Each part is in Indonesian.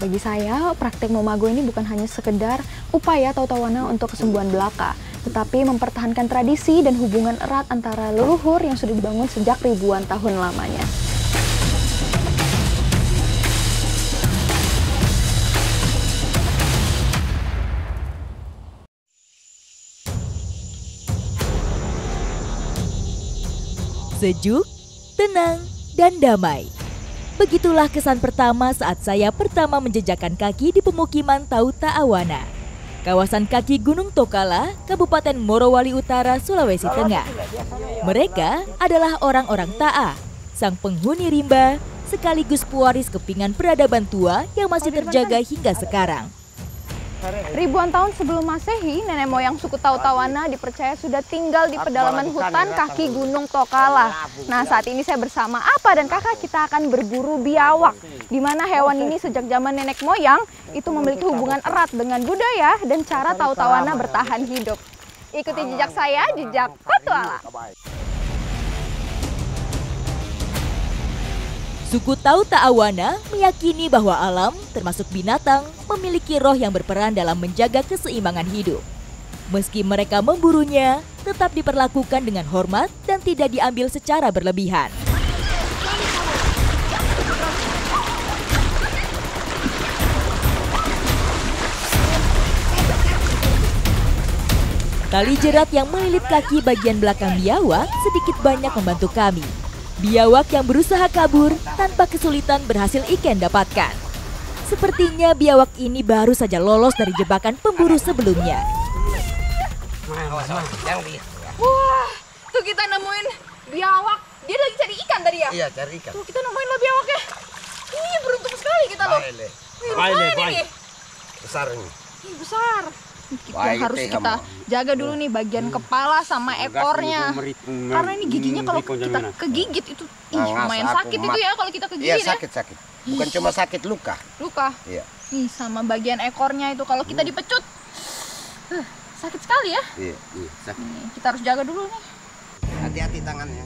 Bagi saya, praktek momago ini bukan hanya sekedar upaya tautawana untuk kesembuhan belaka, tetapi mempertahankan tradisi dan hubungan erat antara leluhur yang sudah dibangun sejak ribuan tahun lamanya. Sejuk, tenang, dan damai. Begitulah kesan pertama saat saya pertama menjejakkan kaki di pemukiman Tauta Awana, kawasan kaki Gunung Tokala, Kabupaten Morowali Utara, Sulawesi Tengah. Mereka adalah orang-orang Ta'a, sang penghuni rimba, sekaligus pewaris kepingan peradaban tua yang masih terjaga hingga sekarang. Ribuan tahun sebelum Masehi, nenek moyang suku Tautawana dipercaya sudah tinggal di pedalaman hutan kaki Gunung Tokala. Nah, saat ini saya bersama Apa dan Kakak kita akan berburu biawak, di mana hewan ini sejak zaman nenek moyang itu memiliki hubungan erat dengan budaya dan cara Tautawana bertahan hidup. Ikuti jejak saya, jejak Petualang. Suku Tauta Awana meyakini bahwa alam, termasuk binatang, memiliki roh yang berperan dalam menjaga keseimbangan hidup. Meski mereka memburunya, tetap diperlakukan dengan hormat dan tidak diambil secara berlebihan. Tali jerat yang melilit kaki bagian belakang biawak sedikit banyak membantu kami. Biawak yang berusaha kabur tanpa kesulitan berhasil Iken dapatkan. Sepertinya biawak ini baru saja lolos dari jebakan pemburu sebelumnya. Wah, tuh kita nemuin biawak. Dia lagi cari ikan tadi ya? Iya, cari ikan. Tuh kita nemuin lah biawaknya. Ih, beruntung sekali kita loh. Wih, Besar ini. Ih, besar. Kita harus kita jaga dulu nih bagian kepala sama ekornya. Karena ini giginya kalau kita kegigit itu lumayan sakit itu ya kalau kita kegigit ya. Iya, sakit. Bukan cuma sakit, luka. Luka. Iya. Nih sama bagian ekornya itu kalau kita dipecut. Sakit sekali ya. Iya, sakit. Nih, kita harus jaga dulu nih. Hati-hati tangannya.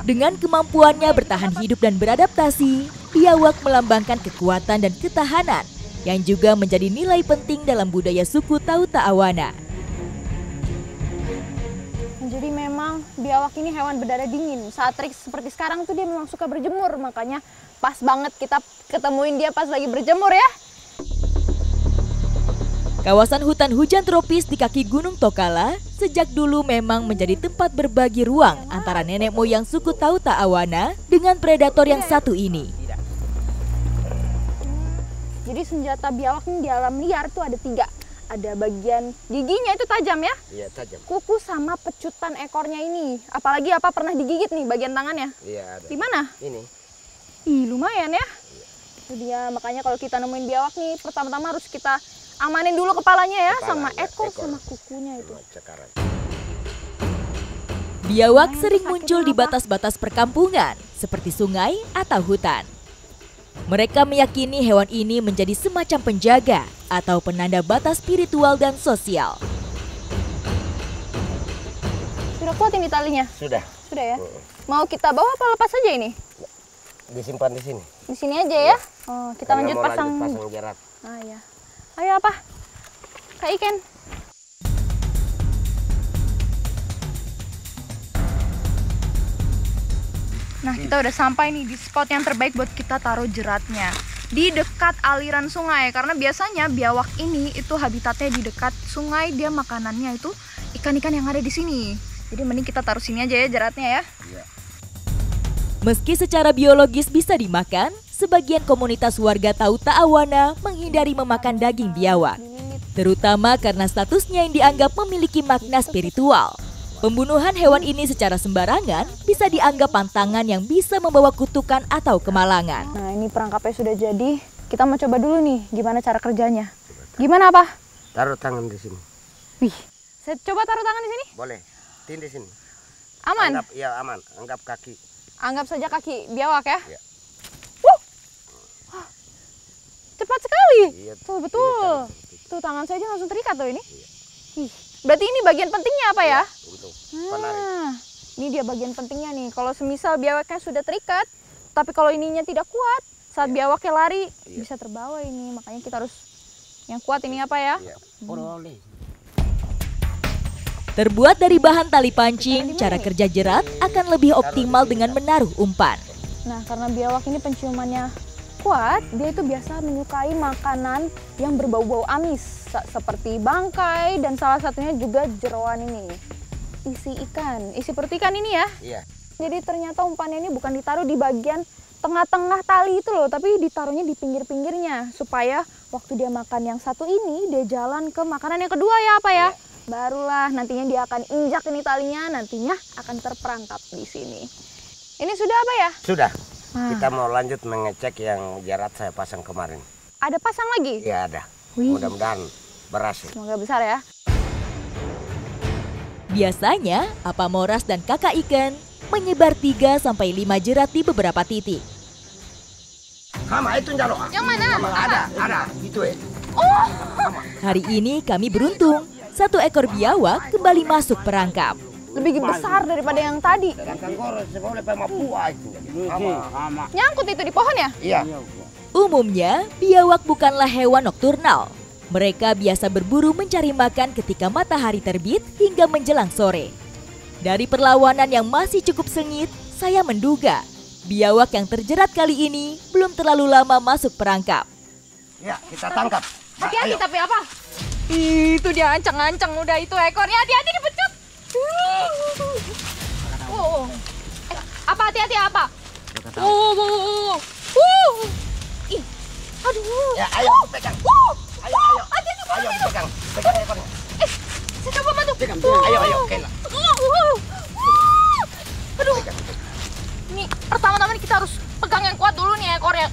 Dengan kemampuannya bertahan hidup dan beradaptasi, biawak melambangkan kekuatan dan ketahanan yang juga menjadi nilai penting dalam budaya suku Tauta Awana. Jadi memang biawak ini hewan berdarah dingin. Saat terik seperti sekarang tuh dia memang suka berjemur, makanya pas banget kita ketemuin dia pas lagi berjemur ya. Kawasan hutan hujan tropis di kaki Gunung Tokala sejak dulu memang menjadi tempat berbagi ruang antara nenek moyang suku Tauta Awana dengan predator yang satu ini. Jadi senjata biawak ini di alam liar tuh ada 3. Ada bagian giginya itu tajam ya? Iya, tajam. Kuku sama pecutan ekornya ini. Apalagi Apa pernah digigit nih bagian tangannya? Iya, ada. Di mana? Ini. Ih, lumayan ya. Itu dia, makanya kalau kita nemuin biawak nih, pertama-tama harus kita amanin dulu kepalanya ya, sama ekor sama kukunya itu. Biawak sering muncul di batas-batas perkampungan, seperti sungai atau hutan. Mereka meyakini hewan ini menjadi semacam penjaga atau penanda batas spiritual dan sosial. Sudah kuat ini talinya? Sudah. Sudah ya? Mau kita bawa apa lepas saja ini? Disimpan di sini. Di sini aja ya? Oh, kita lanjut pasang jerat. Ah ya. Ayo Apa? Kak Iken. Nah, kita udah sampai nih di spot yang terbaik buat kita taruh jeratnya. Di dekat aliran sungai, karena biasanya biawak ini itu habitatnya di dekat sungai, dia makanannya itu ikan-ikan yang ada di sini. Jadi mending kita taruh sini aja ya jeratnya ya. Iya. Meski secara biologis bisa dimakan, sebagian komunitas warga Tauta Awana menghindari memakan daging biawak, terutama karena statusnya yang dianggap memiliki makna spiritual. Pembunuhan hewan ini secara sembarangan bisa dianggap pantangan yang bisa membawa kutukan atau kemalangan. Nah, ini perangkapnya sudah jadi. Kita mau coba dulu nih gimana cara kerjanya. Gimana Apa? Taruh tangan di sini. Wih, saya coba taruh tangan di sini. Boleh. Tin di sini. Aman? Iya, aman. Anggap kaki. Anggap saja kaki biawak ya. Iya. Cepat sekali. Iya, Tuh, betul. Tuh tangan saya aja langsung terikat tuh ini. Ih, berarti ini bagian pentingnya apa ya? Untuk penarik. Ini dia bagian pentingnya nih. Kalau semisal biawaknya sudah terikat, tapi kalau ininya tidak kuat, saat biawaknya lari Iya. bisa terbawa ini. Makanya kita harus yang kuat ini apa ya? Iya. Boleh. Terbuat dari bahan tali pancing, cara kerja jerat akan lebih optimal dengan menaruh umpan. Nah, karena biawak ini penciumannya kuat, dia itu biasa menyukai makanan yang berbau-bau amis, seperti bangkai dan salah satunya juga jeroan ini. Isi ikan, isi seperti ikan ini ya. Iya. Jadi ternyata umpannya ini bukan ditaruh di bagian tengah-tengah tali itu loh, tapi ditaruhnya di pinggir-pinggirnya supaya waktu dia makan yang satu ini, dia jalan ke makanan yang kedua ya apa ya? Barulah nantinya dia akan injak ini talinya, nantinya akan terperangkap di sini. Ini sudah apa ya? Sudah. Kita mau lanjut mengecek yang jerat saya pasang kemarin. Ada pasang lagi? Iya ada. Wih. Mudah-mudahan berhasil. Semoga besar ya. Biasanya, Apa Moras dan kakak ikan menyebar 3-5 jerat di beberapa titik. Hama itu jalo. Yang mana? Ada. Itu Oh, Hari ini kami beruntung, satu ekor biawak kembali masuk perangkap. lebih besar daripada yang tadi. Nyangkut itu di pohon ya? Iya. Umumnya, biawak bukanlah hewan nokturnal. Mereka biasa berburu mencari makan ketika matahari terbit hingga menjelang sore. Dari perlawanan yang masih cukup sengit, saya menduga biawak yang terjerat kali ini belum terlalu lama masuk perangkap. Ya, kita tangkap. Hati-hati tapi apa? Itu dia ancang-ancang udah itu ekornya. Hati-hati dipecut. Oh. Apa hati-hati apa? Ih. Aduh. Ya, ayo pegang. Ayo. Hati-hati Ayo pegang. Pegang ekornya. saya coba bantu. Pegang. Ayo, Kela. Aduh. Ini pertama-tama nih kita harus pegang yang kuat dulu nih ekornya.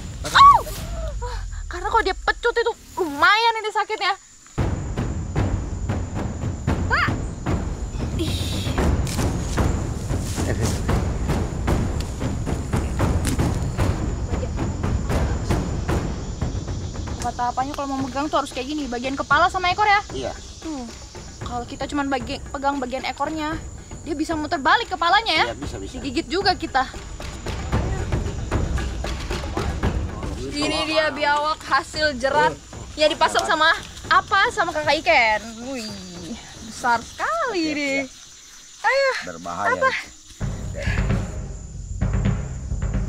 Karena kalau dia pecut itu lumayan ini sakitnya. Pak. Kata apanya kalau mau megang tuh harus kayak gini, bagian kepala sama ekor ya. Iya. Tuh. Kalau kita cuma pegang bagian ekornya, dia bisa muter balik kepalanya ya. Iya, bisa. Digigit juga kita. Ini dia biawak hasil jerat yang dipasang sama kakak ikan. Wih, besar sekali nih. Ayo. Berbahaya. Apa?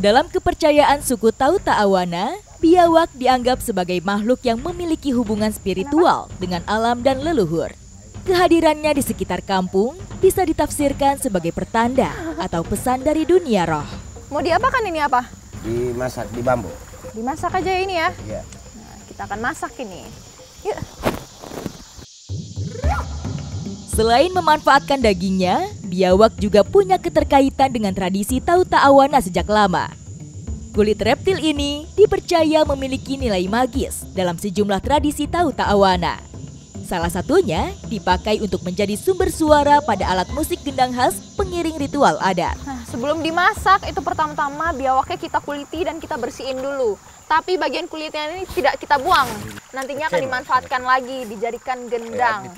Dalam kepercayaan suku Tau Ta'awana, biawak dianggap sebagai makhluk yang memiliki hubungan spiritual dengan alam dan leluhur. Kehadirannya di sekitar kampung bisa ditafsirkan sebagai pertanda atau pesan dari dunia roh. Mau diapakan ini apa? Dimasak di bambu. Dimasak aja ini ya. Iya. Nah, kita akan masak ini. Yuk. Selain memanfaatkan dagingnya, biawak juga punya keterkaitan dengan tradisi Tau Ta'awana sejak lama. Kulit reptil ini dipercaya memiliki nilai magis dalam sejumlah tradisi Tau Ta'awana. Salah satunya dipakai untuk menjadi sumber suara pada alat musik gendang khas pengiring ritual adat. Nah, sebelum dimasak itu pertama-tama biawaknya kita kuliti dan kita bersihin dulu. Tapi bagian kulitnya ini tidak kita buang. Nantinya akan dimanfaatkan lagi, dijadikan gendang.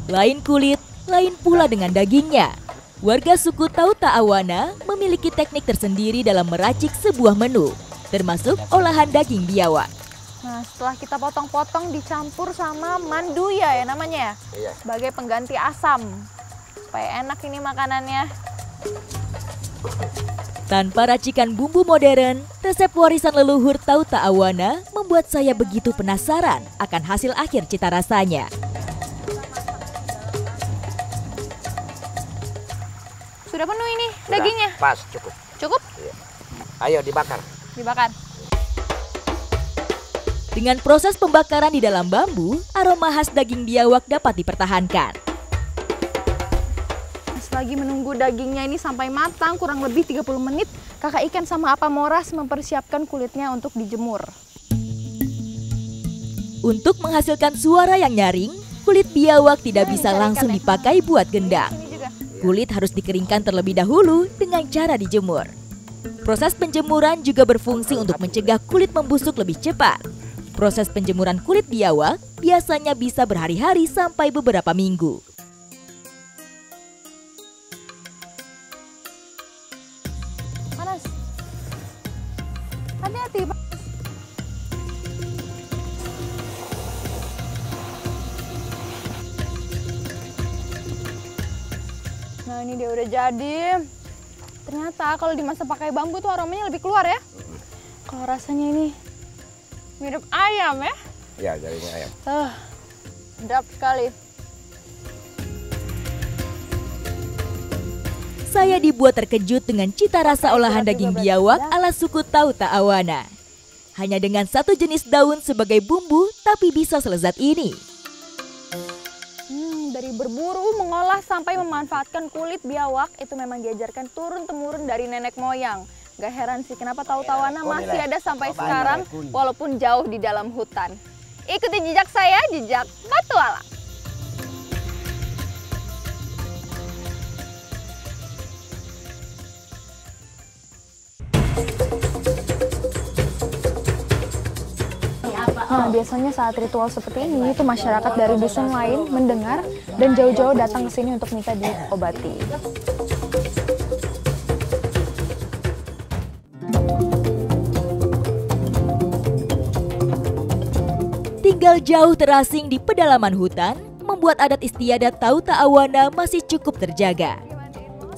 Lain kulit, lain pula dengan dagingnya. Warga suku Tau Ta'awana memiliki teknik tersendiri dalam meracik sebuah menu, termasuk olahan daging biawak. Nah, setelah kita potong-potong dicampur sama manduya ya namanya ya. Iya. Sebagai pengganti asam. Supaya enak ini makanannya. Tanpa racikan bumbu modern, resep warisan leluhur Tau Ta'awana membuat saya begitu penasaran akan hasil akhir cita rasanya. Sudah penuh ini Sudah, dagingnya? pas, cukup. Cukup? Iya. Ayo dibakar. Dibakar. Dengan proses pembakaran di dalam bambu, aroma khas daging biawak dapat dipertahankan. Lagi menunggu dagingnya ini sampai matang kurang lebih 30 menit, kakak ikan sama Apa Moras mempersiapkan kulitnya untuk dijemur. Untuk menghasilkan suara yang nyaring, kulit biawak tidak bisa langsung dipakai buat gendang. Kulit harus dikeringkan terlebih dahulu dengan cara dijemur. Proses penjemuran juga berfungsi untuk mencegah kulit membusuk lebih cepat. Proses penjemuran kulit biawak biasanya bisa berhari-hari sampai beberapa minggu. Panas. Hati-hati. Nah ini dia udah jadi. Ternyata kalau dimasak pakai bambu tuh aromanya lebih keluar ya. Kalau rasanya ini mirip ayam ya. Ya, jadinya ayam. Sedap sekali. Saya dibuat terkejut dengan cita rasa olahan daging biawak ala suku Tau Ta'awana. Hanya dengan satu jenis daun sebagai bumbu, tapi bisa selezat ini. Dari berburu, mengolah sampai memanfaatkan kulit biawak itu memang diajarkan turun-temurun dari nenek moyang. Gak heran sih kenapa Tau Ta'awana masih ada sampai sekarang walaupun jauh di dalam hutan. Ikuti jejak saya, jejak Petualang. Nah, biasanya saat ritual seperti ini itu masyarakat dari dusun lain mendengar dan jauh-jauh datang ke sini untuk minta diobati. Tinggal jauh terasing di pedalaman hutan, membuat adat istiadat Tau Ta'awana masih cukup terjaga.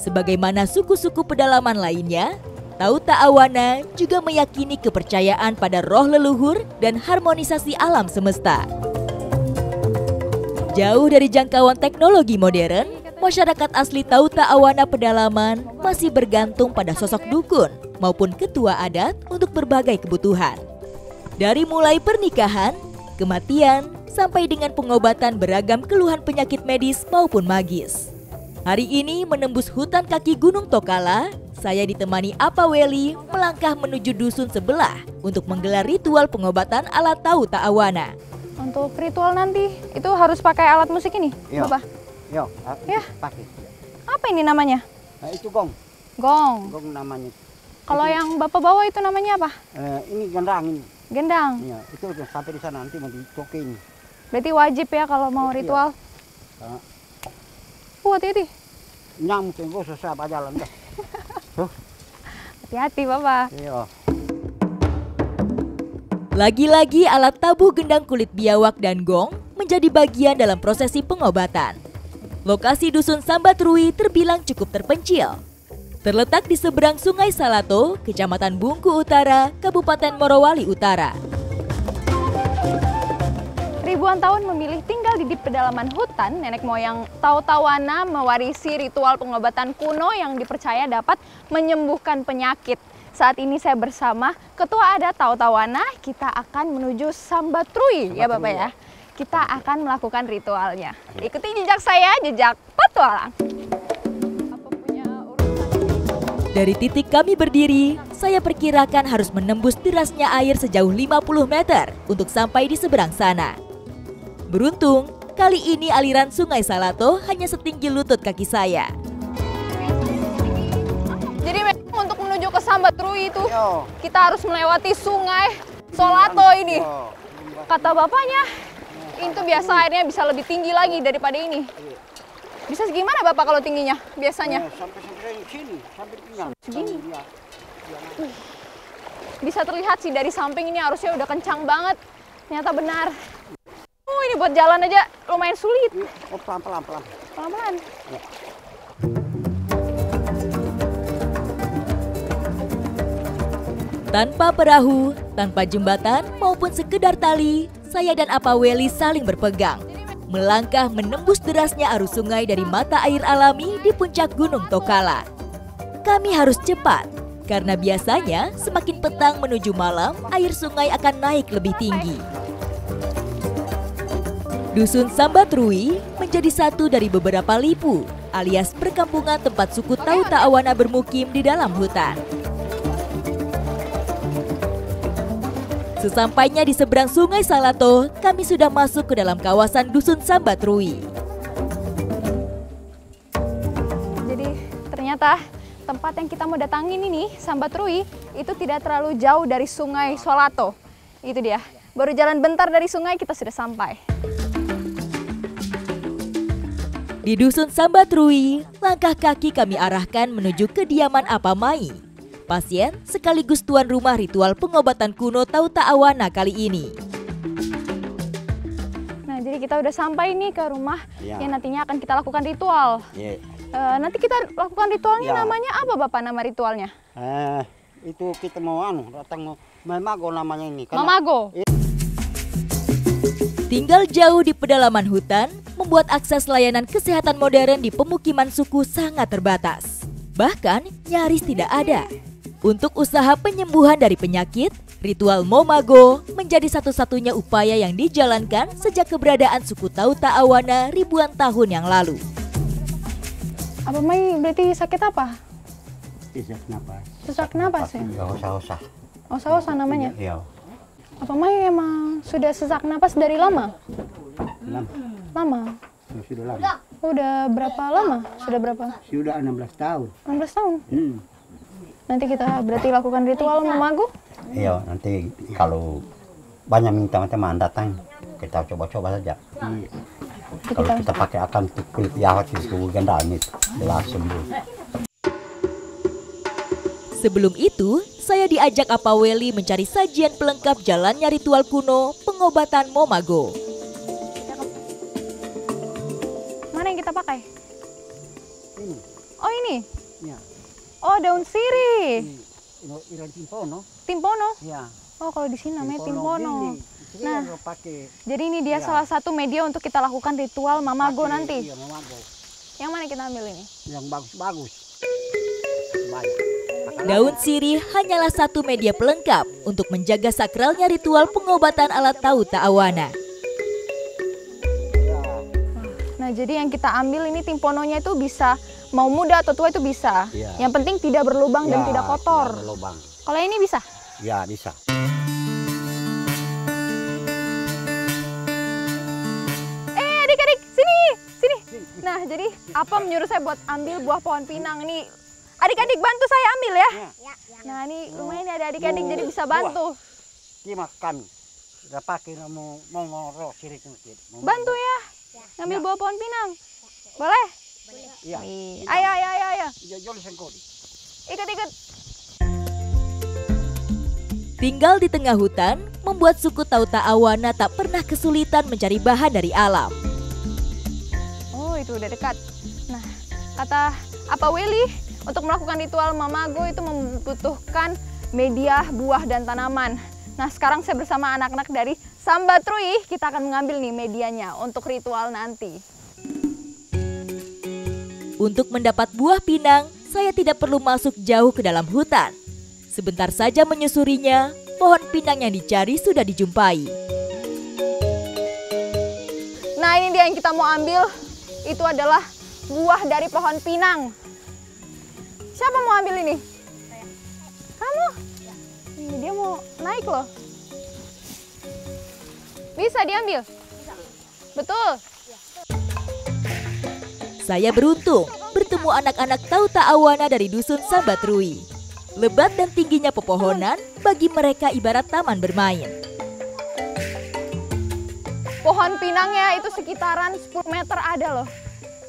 Sebagaimana suku-suku pedalaman lainnya, Tau Ta'awana juga meyakini kepercayaan pada roh leluhur dan harmonisasi alam semesta. Jauh dari jangkauan teknologi modern, masyarakat asli Tau Ta'awana pedalaman masih bergantung pada sosok dukun maupun ketua adat untuk berbagai kebutuhan. Dari mulai pernikahan, kematian, sampai dengan pengobatan beragam keluhan penyakit medis maupun magis. Hari ini menembus hutan kaki Gunung Tokala, saya ditemani Apa Weli melangkah menuju dusun sebelah untuk menggelar ritual pengobatan ala Tau Ta'awana. Untuk ritual nanti itu harus pakai alat musik ini, Bapak? Ya. Pakai. Apa ini namanya? Nah, itu gong. Gong. Gong namanya. Kalau yang Bapak bawa itu namanya apa? Ini gendang ini. Gendang. Ya, itu sampai di sana nanti mau dicokin. Berarti wajib ya kalau mau ritual. Ya. Hati-hati. Nyamuk tunggu susah jalan dah. Hati-hati Bapak. Iya. Lagi-lagi alat tabuh gendang kulit biawak dan gong menjadi bagian dalam prosesi pengobatan. Lokasi dusun Sambatrui terbilang cukup terpencil. Terletak di seberang Sungai Salato, Kecamatan Bungku Utara, Kabupaten Morowali Utara. Ribuan tahun memilih tinggal di pedalaman hutan, nenek moyang Tau Ta'awana mewarisi ritual pengobatan kuno yang dipercaya dapat menyembuhkan penyakit. Saat ini saya bersama Ketua Adat Tau Ta'awana, kita akan menuju Sambatrui ya Bapak ya. Kita akan melakukan ritualnya. Ikuti jejak saya, jejak Petualang. Dari titik kami berdiri, saya perkirakan harus menembus derasnya air sejauh 50 meter untuk sampai di seberang sana. Beruntung, kali ini aliran Sungai Salato hanya setinggi lutut kaki saya. Jadi memang untuk menuju ke Sambatrui itu kita harus melewati Sungai Salato ini. Kata bapaknya, itu biasa airnya bisa lebih tinggi lagi daripada ini. Bisa segimana Bapak kalau tingginya biasanya? Sampai sini, sampai segini. Bisa terlihat sih dari samping ini arusnya udah kencang banget. Ternyata benar. Ini buat jalan aja lumayan sulit. Oh, pelan-pelan. Pelan-pelan. Ya. Tanpa perahu, tanpa jembatan maupun sekedar tali, saya dan Apa Weli saling berpegang. Melangkah menembus derasnya arus sungai dari mata air alami di puncak Gunung Tokala. Kami harus cepat, karena biasanya semakin petang menuju malam, air sungai akan naik lebih tinggi. Dusun Sambatrui menjadi satu dari beberapa lipu, alias perkampungan tempat suku Tau Ta'awana bermukim di dalam hutan. Sesampainya di seberang Sungai Salato, kami sudah masuk ke dalam kawasan Dusun Sambatrui. Jadi ternyata tempat yang kita mau datangin ini, Sambatrui, itu tidak terlalu jauh dari Sungai Salato. Itu dia, baru jalan bentar dari sungai kita sudah sampai. Di Dusun Sambatrui, langkah kaki kami arahkan menuju kediaman Apa Mai. pasien sekaligus tuan rumah ritual pengobatan kuno Tau Ta'awana kali ini. Nah, jadi kita udah sampai nih ke rumah Ya. yang nantinya akan kita lakukan ritual. Ya. Nanti kita lakukan ritualnya, Ya. namanya apa Bapak, nama ritualnya? Itu kita mau datang memago namanya ini. Mamago. Tinggal jauh di pedalaman hutan, membuat akses layanan kesehatan modern di pemukiman suku sangat terbatas. Bahkan nyaris tidak ada. Untuk usaha penyembuhan dari penyakit, ritual Momago menjadi satu-satunya upaya yang dijalankan sejak keberadaan suku Tau Ta'awana ribuan tahun yang lalu. Apa Mai berarti sakit apa? Sesak napas. Sesak napas ya? Enggak usah. Osa-osa namanya. Iya. Apa Mai emang sudah sesak napas dari lama? Lama? Sudah lama. Udah berapa lama? Sudah berapa? Sudah 16 tahun. 16 tahun? Nanti kita berarti lakukan ritual Mamago? Iya, nanti kalau banyak minta teman datang, kita coba-coba saja. Kalau kita pakai akan kulit yahut itu gandaan itu, jelas sembuh. Sebelum itu, saya diajak Apaweli mencari sajian pelengkap jalannya ritual kuno pengobatan Momago. Mana yang kita pakai? Ini. Oh ini? Ya. Oh daun sirih. Iran timpono. Timpono? Ya. Oh kalau di sini namanya timpono. Nah, Nah. pakai. Jadi ini dia Ya. salah satu media untuk kita lakukan ritual Mamago pakai, nanti. Iya, memago. Yang mana kita ambil ini? Yang bagus-bagus. Baik. Daun sirih hanyalah satu media pelengkap untuk menjaga sakralnya ritual pengobatan ala Tau Ta'awana. Nah jadi yang kita ambil ini timpononya itu bisa mau muda atau tua itu bisa. Iya. Yang penting tidak berlubang dan Ya, tidak kotor. tidak berlubang. Kalau ini bisa? Ya, bisa. Adik-adik sini, sini. Nah jadi apa menyuruh saya buat ambil buah pohon pinang ini? Adik-adik bantu saya ambil ya. Nah ini rumah ini ada adik-adik jadi bisa bantu. Terima kami. Sudah pakai mau ngoro sirik itu. Bantu ya. Ngambil buah pohon pinang. Boleh? Iya. Nih, ayo. Jol sengkodi. Ikut. Tinggal di tengah hutan, membuat suku Tau Ta'awana tak pernah kesulitan mencari bahan dari alam. Oh itu udah dekat. Nah kata Apaweli untuk melakukan ritual Mamago itu membutuhkan media, buah dan tanaman. Nah sekarang saya bersama anak-anak dari Sambatrui, kita akan mengambil nih medianya untuk ritual nanti. Untuk mendapat buah pinang, saya tidak perlu masuk jauh ke dalam hutan. Sebentar saja menyusurinya, pohon pinang yang dicari sudah dijumpai. Nah ini dia yang kita mau ambil, itu adalah buah dari pohon pinang. Siapa mau ambil ini? Kamu? Ini dia mau naik loh. Bisa diambil? Betul. Saya beruntung bertemu anak-anak Tau Ta'awana dari dusun Sambatrui. Lebat dan tingginya pepohonan bagi mereka ibarat taman bermain. Pohon pinangnya itu sekitaran 10 meter ada loh.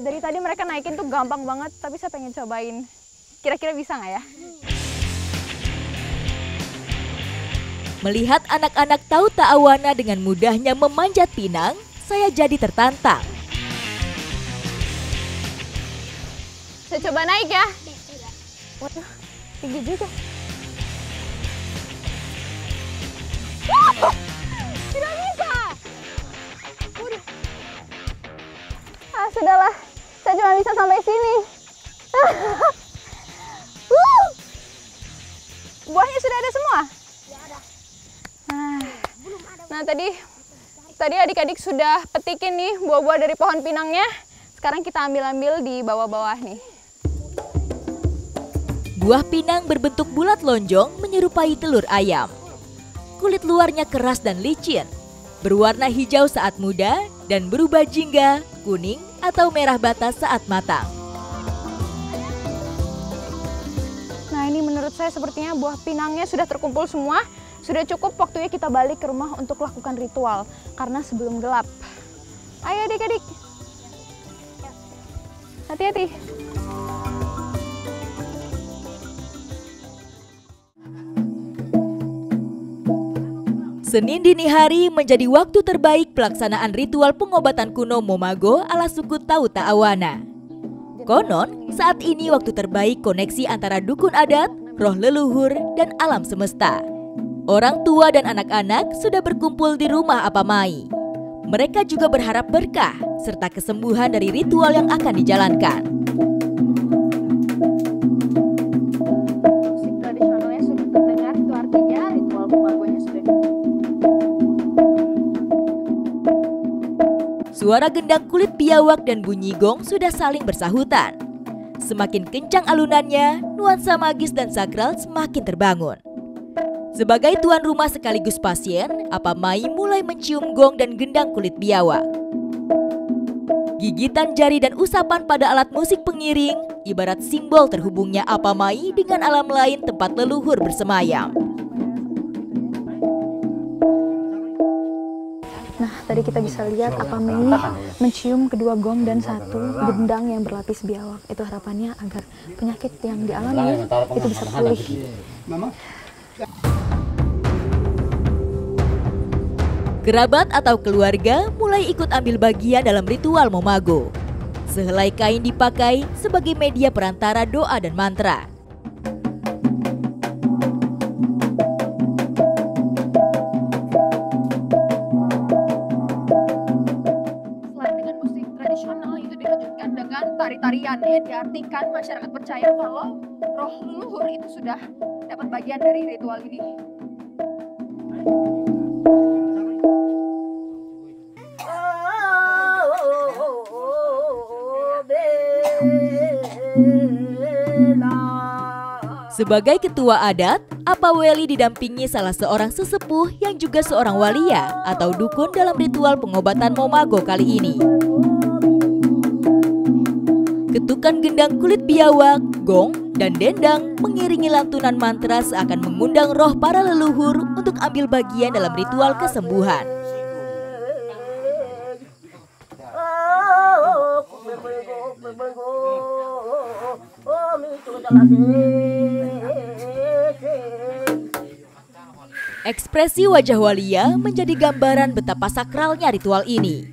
Dari tadi mereka naikin tuh gampang banget, tapi saya pengen cobain. Kira-kira bisa nggak ya? Melihat anak-anak Tau Ta'awana dengan mudahnya memanjat pinang, saya jadi tertantang. Saya coba naik ya. Waduh, tinggi juga. Tidak bisa. Waduh. Sudahlah. Saya cuma bisa sampai sini. Buahnya sudah ada semua? Nah tadi adik-adik sudah petikin nih buah-buah dari pohon pinangnya. Sekarang kita ambil-ambil di bawah-bawah nih. Buah pinang berbentuk bulat lonjong menyerupai telur ayam. Kulit luarnya keras dan licin, berwarna hijau saat muda dan berubah jingga, kuning atau merah bata saat matang. Nah ini menurut saya sepertinya buah pinangnya sudah terkumpul semua. Sudah cukup waktunya kita balik ke rumah untuk lakukan ritual. Karena sebelum gelap. Ayo adik-adik. Hati-hati. Senin dini hari menjadi waktu terbaik pelaksanaan ritual pengobatan kuno Momago ala suku Tauta Awana. Konon, saat ini waktu terbaik koneksi antara dukun adat, roh leluhur, dan alam semesta. Orang tua dan anak-anak sudah berkumpul di rumah Apamai. Mereka juga berharap berkah serta kesembuhan dari ritual yang akan dijalankan. Musik tradisionalnya sudah terdengar, itu artinya ritual Momagonya sudah Suara gendang kulit biawak dan bunyi gong sudah saling bersahutan. Semakin kencang alunannya, nuansa magis dan sakral semakin terbangun. Sebagai tuan rumah sekaligus pasien, Apamai mulai mencium gong dan gendang kulit biawak. Gigitan jari dan usapan pada alat musik pengiring ibarat simbol terhubungnya Apamai dengan alam lain tempat leluhur bersemayam. Nah, tadi kita bisa lihat Apamai mencium kedua gong dan satu gendang yang berlapis biawak. Itu harapannya agar penyakit yang dialami itu bisa pulih. Kerabat atau keluarga mulai ikut ambil bagian dalam ritual Momago. Sehelai kain dipakai sebagai media perantara doa dan mantra. Selain dengan musik tradisional, itu dilanjutkan dengan tari-tarian yang diartikan masyarakat percaya kalau roh leluhur itu sudah dapat bagian dari ritual ini. Sebagai ketua adat, Apaweli didampingi salah seorang sesepuh yang juga seorang walia atau dukun dalam ritual pengobatan Momago kali ini. Ketukan gendang kulit biawak, gong, dan dendang mengiringi lantunan mantra seakan mengundang roh para leluhur untuk ambil bagian dalam ritual kesembuhan. Ekspresi wajah walia menjadi gambaran betapa sakralnya ritual ini.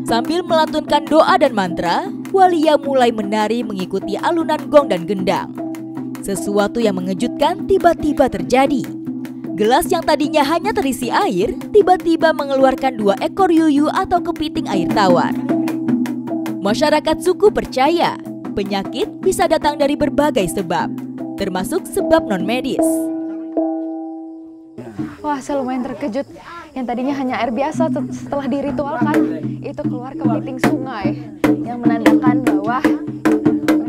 Sambil melantunkan doa dan mantra, walia mulai menari mengikuti alunan gong dan gendang. Sesuatu yang mengejutkan tiba-tiba terjadi. Gelas yang tadinya hanya terisi air, tiba-tiba mengeluarkan 2 ekor yuyu atau kepiting air tawar. Masyarakat suku percaya, penyakit bisa datang dari berbagai sebab, termasuk sebab non-medis. Wah, saya lumayan terkejut. Yang tadinya hanya air biasa setelah diritualkan, itu keluar kepiting sungai yang menandakan bahwa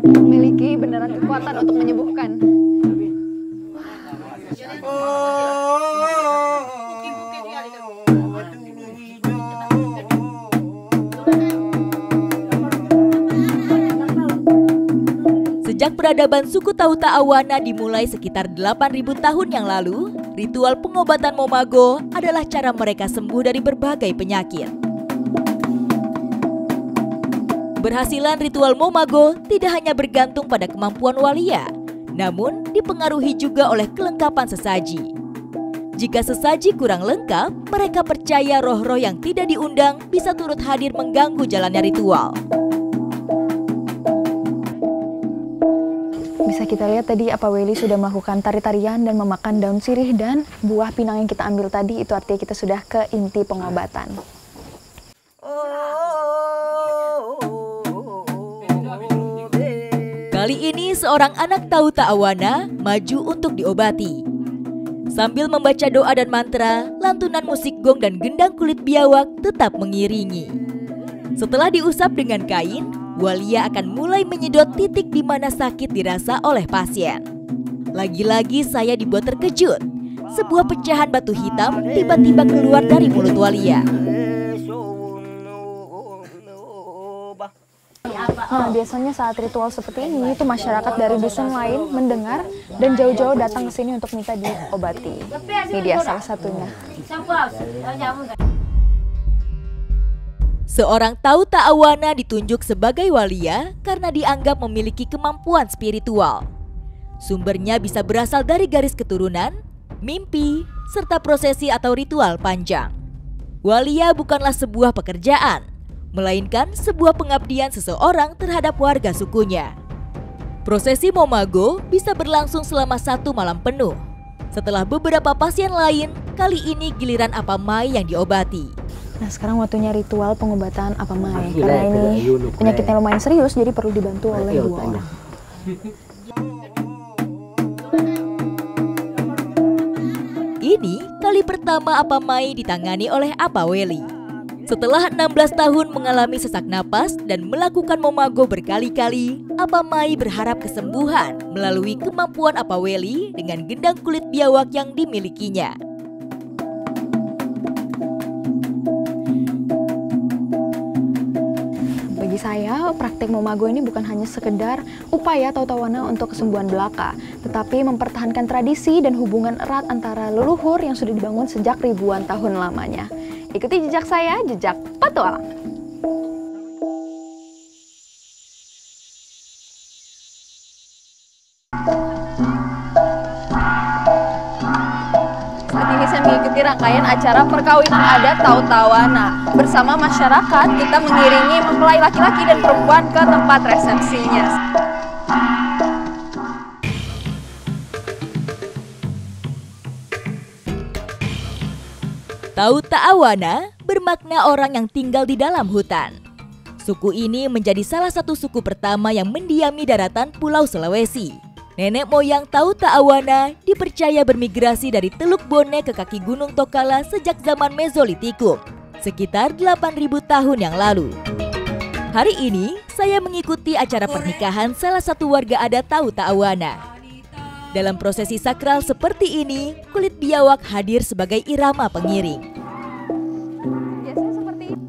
memiliki beneran kekuatan untuk menyembuhkan. Sejak peradaban suku Tauta Awana dimulai sekitar 8.000 tahun yang lalu, ritual pengobatan Momago adalah cara mereka sembuh dari berbagai penyakit. Keberhasilan ritual Momago tidak hanya bergantung pada kemampuan walia, namun dipengaruhi juga oleh kelengkapan sesaji. Jika sesaji kurang lengkap, mereka percaya roh-roh yang tidak diundang bisa turut hadir mengganggu jalannya ritual. Bisa kita lihat tadi Apaweli sudah melakukan tari-tarian dan memakan daun sirih dan buah pinang yang kita ambil tadi, itu artinya kita sudah ke inti pengobatan. Kali ini seorang anak Tauta Awana maju untuk diobati. Sambil membaca doa dan mantra, lantunan musik gong dan gendang kulit biawak tetap mengiringi. Setelah diusap dengan kain, walia akan mulai menyedot titik di mana sakit dirasa oleh pasien. Lagi-lagi saya dibuat terkejut. Sebuah pecahan batu hitam tiba-tiba keluar dari mulut walia. Nah, biasanya saat ritual seperti ini, itu masyarakat dari dusun lain mendengar dan jauh-jauh datang ke sini untuk minta diobati. Ini dia salah satunya. Seorang Tau Ta'awana ditunjuk sebagai walia karena dianggap memiliki kemampuan spiritual. Sumbernya bisa berasal dari garis keturunan, mimpi, serta prosesi atau ritual panjang. Walia bukanlah sebuah pekerjaan, melainkan sebuah pengabdian seseorang terhadap warga sukunya. Prosesi Momago bisa berlangsung selama 1 malam penuh. Setelah beberapa pasien lain, kali ini giliran Apamai yang diobati. Nah, sekarang waktunya ritual pengobatan Apamai. Karena ini penyakitnya lumayan serius, jadi perlu dibantu oleh 2 orang. Ini kali pertama Apamai ditangani oleh Apaweli. Setelah 16 tahun mengalami sesak napas dan melakukan Momago berkali-kali, Apamai berharap kesembuhan melalui kemampuan Apaweli dengan gendang kulit biawak yang dimilikinya. Bagi saya, praktek Momago ini bukan hanya sekedar upaya Tau Ta'awana untuk kesembuhan belaka, tetapi mempertahankan tradisi dan hubungan erat antara leluhur yang sudah dibangun sejak ribuan tahun lamanya. Ikuti jejak saya, jejak petualang. Saat ini saya mengikuti rangkaian acara perkawinan adat Tau Ta'awana. Bersama masyarakat, kita mengiringi mempelai laki-laki dan perempuan ke tempat resepsinya. Tau Ta'awana bermakna orang yang tinggal di dalam hutan. Suku ini menjadi salah satu suku pertama yang mendiami daratan Pulau Sulawesi. Nenek moyang Tau Ta'awana dipercaya bermigrasi dari Teluk Bone ke kaki Gunung Tokala sejak zaman Mezolitikum, sekitar 8.000 tahun yang lalu. Hari ini, saya mengikuti acara pernikahan salah satu warga adat Tau Ta'awana. Dalam prosesi sakral seperti ini, kulit biawak hadir sebagai irama pengiring.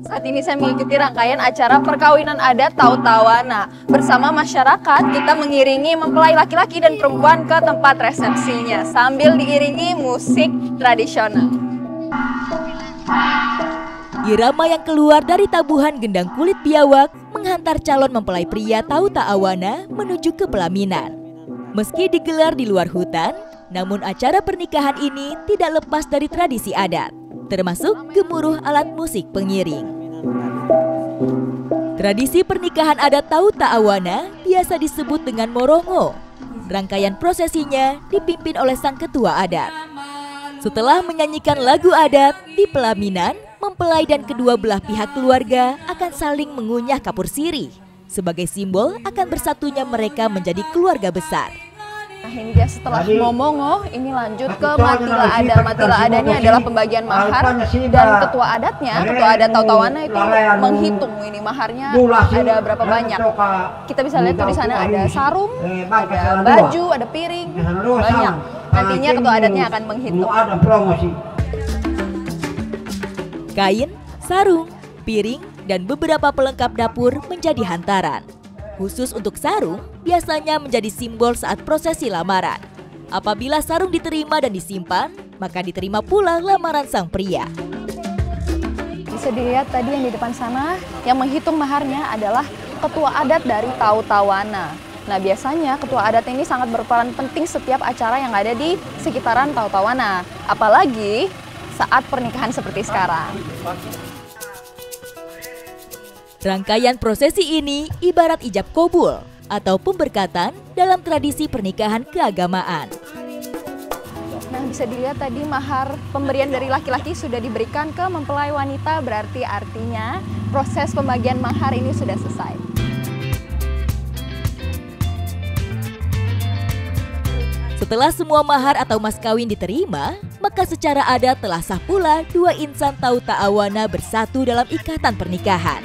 Saat ini saya mengikuti rangkaian acara perkawinan adat Tau Ta'awana. Bersama masyarakat, kita mengiringi mempelai laki-laki dan perempuan ke tempat resepsinya sambil diiringi musik tradisional. Irama yang keluar dari tabuhan gendang kulit biawak menghantar calon mempelai pria Tau Ta'awana menuju ke pelaminan. Meski digelar di luar hutan, namun acara pernikahan ini tidak lepas dari tradisi adat, termasuk gemuruh alat musik pengiring. Tradisi pernikahan adat Tau Ta'awana biasa disebut dengan morongo. Rangkaian prosesinya dipimpin oleh sang ketua adat. Setelah menyanyikan lagu adat, di pelaminan, mempelai dan kedua belah pihak keluarga akan saling mengunyah kapur sirih sebagai simbol akan bersatunya mereka menjadi keluarga besar. Nah, ini dia setelah momongo, ini lanjut ke matila ada. Matila adanya adalah pembagian mahar, dan ketua adat Tau Ta'awana itu menghitung ini maharnya ada berapa banyak. Kita bisa lihat tuh di sana ada sarung, ada baju, ada piring, banyak. Nantinya ketua adatnya akan menghitung. Kain, sarung, piring, dan beberapa pelengkap dapur menjadi hantaran. Khusus untuk sarung, biasanya menjadi simbol saat prosesi lamaran. Apabila sarung diterima dan disimpan, maka diterima pula lamaran sang pria. Bisa dilihat tadi yang di depan sana, yang menghitung maharnya adalah ketua adat dari Tau Ta'awana. Nah, biasanya ketua adat ini sangat berperan penting setiap acara yang ada di sekitaran Tau Ta'awana. Apalagi saat pernikahan seperti sekarang. Rangkaian prosesi ini ibarat ijab kabul atau pemberkatan dalam tradisi pernikahan keagamaan. Nah, bisa dilihat tadi mahar pemberian dari laki-laki sudah diberikan ke mempelai wanita, berarti artinya proses pembagian mahar ini sudah selesai. Setelah semua mahar atau mas kawin diterima, maka secara adat telah sah pula 2 insan Tau Ta'awana bersatu dalam ikatan pernikahan.